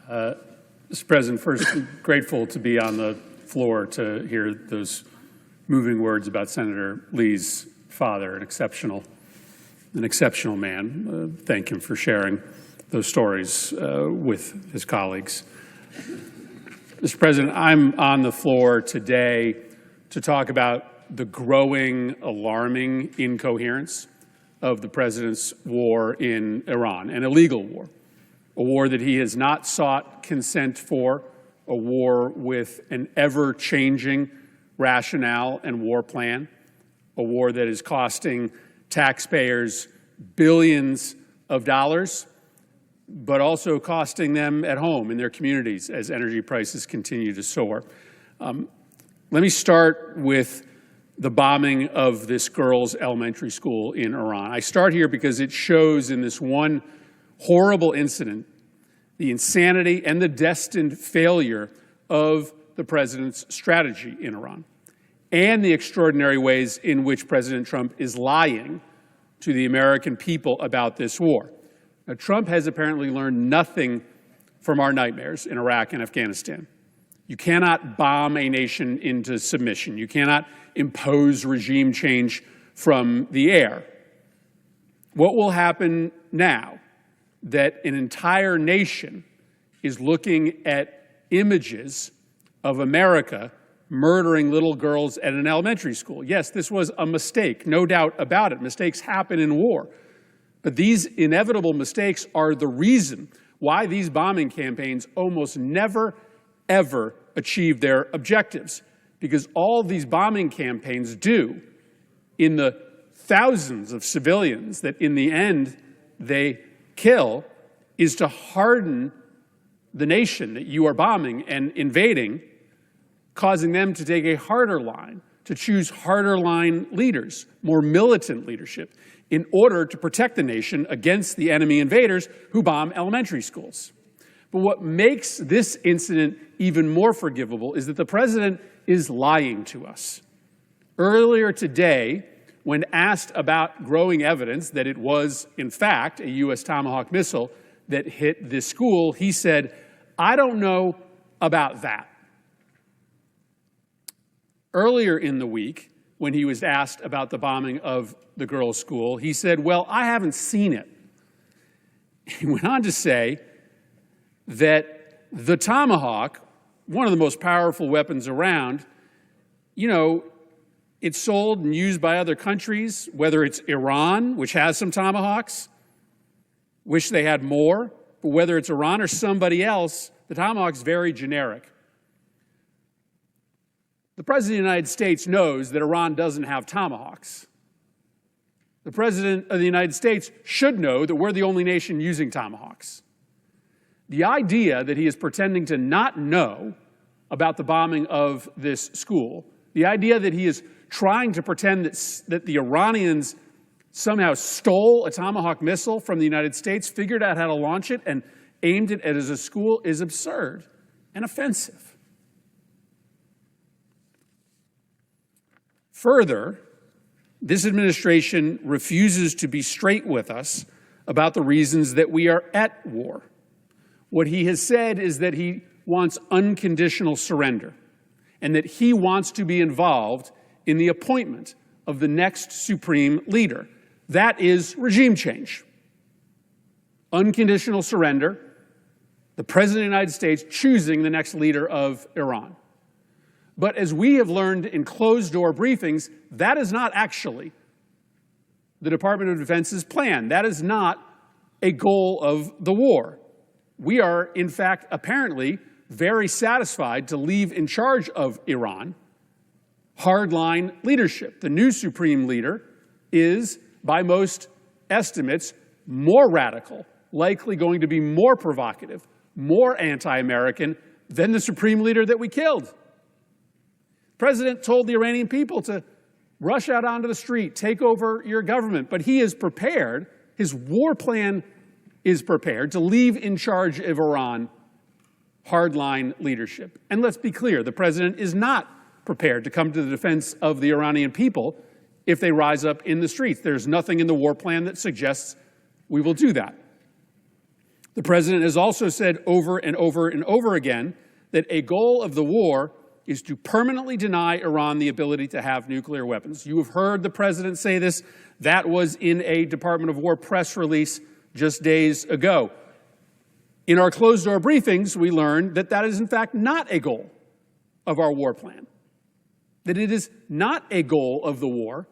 Mr. President, first, grateful to be on the floor to hear those moving words about Senator Lee's father, an exceptional man. Thank him for sharing those stories with his colleagues. Mr. President, I'm on the floor today to talk about the growing, alarming incoherence of the president's war in Iran, an illegal war, a war that he has not sought consent for, a war with an ever-changing rationale and war plan, a war that is costing taxpayers billions of dollars, but also costing them at home in their communities as energy prices continue to soar. Let me start with the bombing of this girls' elementary school in Iran. I start here because it shows in this one horrible incident the insanity and the destined failure of the president's strategy in Iran, and the extraordinary ways in which President Trump is lying to the American people about this war. Now, Trump has apparently learned nothing from our nightmares in Iraq and Afghanistan. You cannot bomb a nation into submission. You cannot impose regime change from the air. What will happen now that an entire nation is looking at images of America murdering little girls at an elementary school? Yes, this was a mistake, no doubt about it. Mistakes happen in war. But these inevitable mistakes are the reason why these bombing campaigns almost never, ever achieve their objectives. Because all these bombing campaigns do, in the thousands of civilians that in the end they kill, is to harden the nation that you are bombing and invading, causing them to take a harder line, to choose harder line leaders, more militant leadership, in order to protect the nation against the enemy invaders who bomb elementary schools. But what makes this incident even more forgivable is that the president is lying to us. Earlier today, when asked about growing evidence that it was, in fact, a U.S. Tomahawk missile that hit this school, he said, "I don't know about that." Earlier in the week, when he was asked about the bombing of the girls' school, he said, "Well, I haven't seen it." He went on to say that the Tomahawk, one of the most powerful weapons around, it's sold and used by other countries, whether it's Iran, which has some Tomahawks, wish they had more, but whether it's Iran or somebody else, the Tomahawk's very generic. The President of the United States knows that Iran doesn't have Tomahawks. The President of the United States should know that we're the only nation using Tomahawks. The idea that he is pretending to not know about the bombing of this school, the idea that he is trying to pretend that the Iranians somehow stole a Tomahawk missile from the United States, figured out how to launch it, and aimed it at a school is absurd and offensive. Further, this administration refuses to be straight with us about the reasons that we are at war. What he has said is that he wants unconditional surrender and that he wants to be involved in the appointment of the next supreme leader. That is regime change. Unconditional surrender, the President of the United States choosing the next leader of Iran. But as we have learned in closed-door briefings, that is not actually the Department of Defense's plan. That is not a goal of the war. We are, in fact, apparently very satisfied to leave in charge of Iran hardline leadership. The new supreme leader is, by most estimates, more radical, likely going to be more provocative, more anti-American than the supreme leader that we killed. The president told the Iranian people to rush out onto the street, take over your government, but he is prepared, his war plan is prepared to leave in charge of Iran hardline leadership. And let's be clear, the president is not prepared to come to the defense of the Iranian people if they rise up in the streets. There's nothing in the war plan that suggests we will do that. The president has also said over and over and over again that a goal of the war is to permanently deny Iran the ability to have nuclear weapons. You have heard the president say this. That was in a Department of War press release just days ago. In our closed-door briefings, we learned that that is, in fact, not a goal of our war plan, that it is not a goal of the war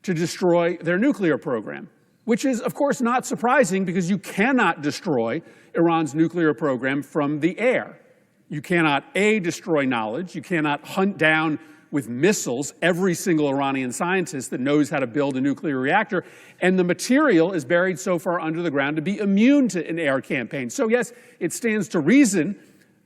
to destroy their nuclear program, which is, of course, not surprising because you cannot destroy Iran's nuclear program from the air. You cannot, A, destroy knowledge. You cannot hunt down with missiles every single Iranian scientist that knows how to build a nuclear reactor. And the material is buried so far under the ground to be immune to an air campaign. So, yes, it stands to reason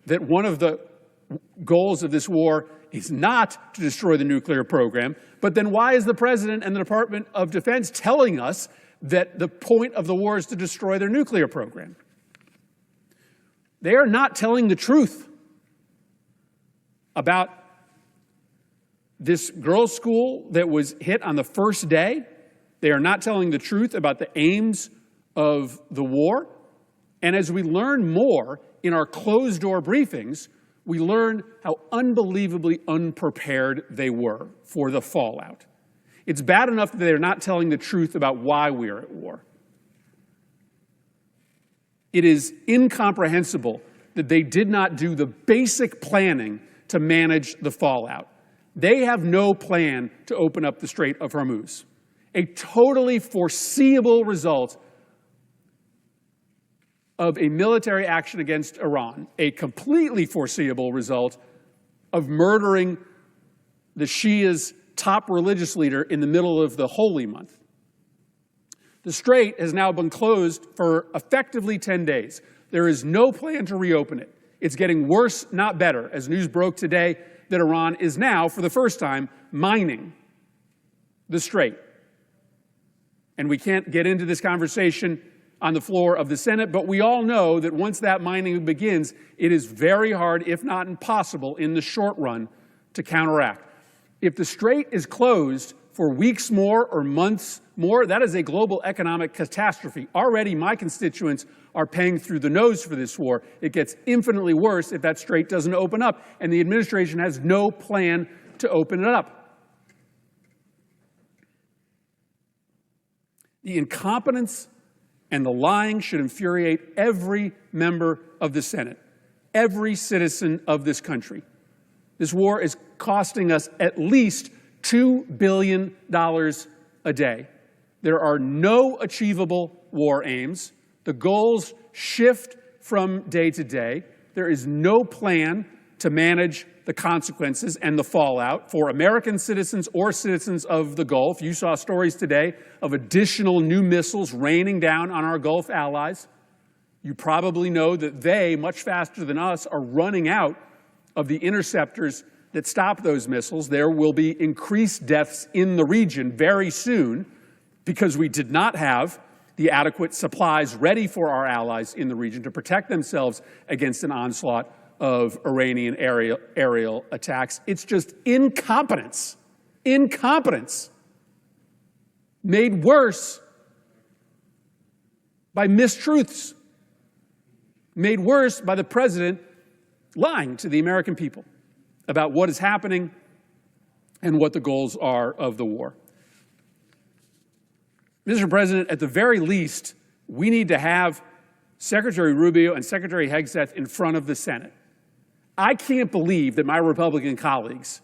that one of the goals of this war is not to destroy the nuclear program. But then why is the president and the Department of Defense telling us that the point of the war is to destroy their nuclear program? They are not telling the truth about this girls' school that was hit on the first day. They are not telling the truth about the aims of the war. And as we learn more in our closed-door briefings, we learn how unbelievably unprepared they were for the fallout. It's bad enough that they're not telling the truth about why we are at war. It is incomprehensible that they did not do the basic planning to manage the fallout. They have no plan to open up the Strait of Hormuz, a totally foreseeable result of a military action against Iran, a completely foreseeable result of murdering the Shia's top religious leader in the middle of the holy month. The strait has now been closed for effectively 10 days. There is no plan to reopen it. It's getting worse, not better, as news broke today that Iran is now, for the first time, mining the strait. And we can't get into this conversation on the floor of the Senate, but we all know that once that mining begins, it is very hard, if not impossible, in the short run to counteract. If the strait is closed for weeks more or months more, that is a global economic catastrophe. Already my constituents are paying through the nose for this war. It gets infinitely worse if that strait doesn't open up, and the administration has no plan to open it up. The incompetence and the lying should infuriate every member of the Senate, every citizen of this country. This war is costing us at least $2 billion a day. There are no achievable war aims. The goals shift from day to day. There is no plan to manage the consequences and the fallout for American citizens or citizens of the Gulf. You saw stories today of additional new missiles raining down on our Gulf allies. You probably know that they, much faster than us, are running out of the interceptors that stop those missiles. There will be increased deaths in the region very soon because we did not have the adequate supplies ready for our allies in the region to protect themselves against an onslaught of Iranian aerial attacks. It's just incompetence made worse by mistruths, made worse by the president lying to the American people about what is happening and what the goals are of the war. Mr. President, at the very least, we need to have Secretary Rubio and Secretary Hegseth in front of the Senate. I can't believe that my Republican colleagues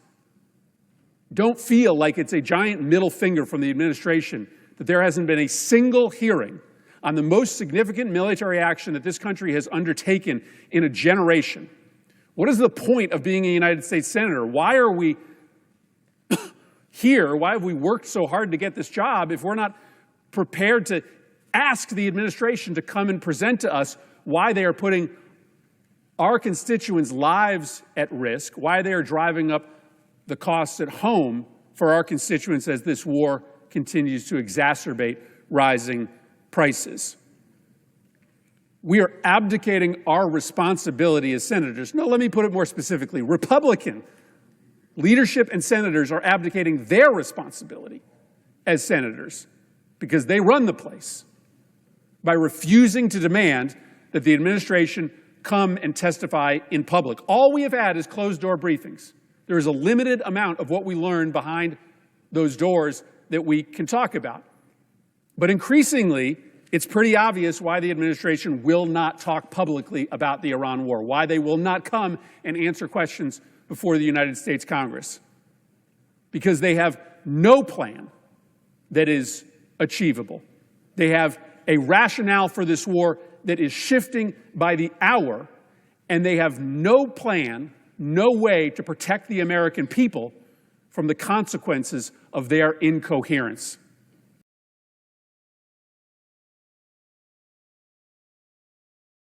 don't feel like it's a giant middle finger from the administration that there hasn't been a single hearing on the most significant military action that this country has undertaken in a generation. What is the point of being a United States Senator? Why are we here? Why have we worked so hard to get this job if we're not prepared to ask the administration to come and present to us why they are putting our constituents' lives at risk, why they are driving up the costs at home for our constituents as this war continues to exacerbate rising prices? We are abdicating our responsibility as senators. No, let me put it more specifically. Republican leadership and senators are abdicating their responsibility as senators because they run the place by refusing to demand that the administration come and testify in public. All we have had is closed-door briefings. There is a limited amount of what we learn behind those doors that we can talk about. But increasingly, it's pretty obvious why the administration will not talk publicly about the Iran war, why they will not come and answer questions before the United States Congress. Because they have no plan that is achievable. They have a rationale for this war that is shifting by the hour, and they have no plan, no way to protect the American people from the consequences of their incoherence.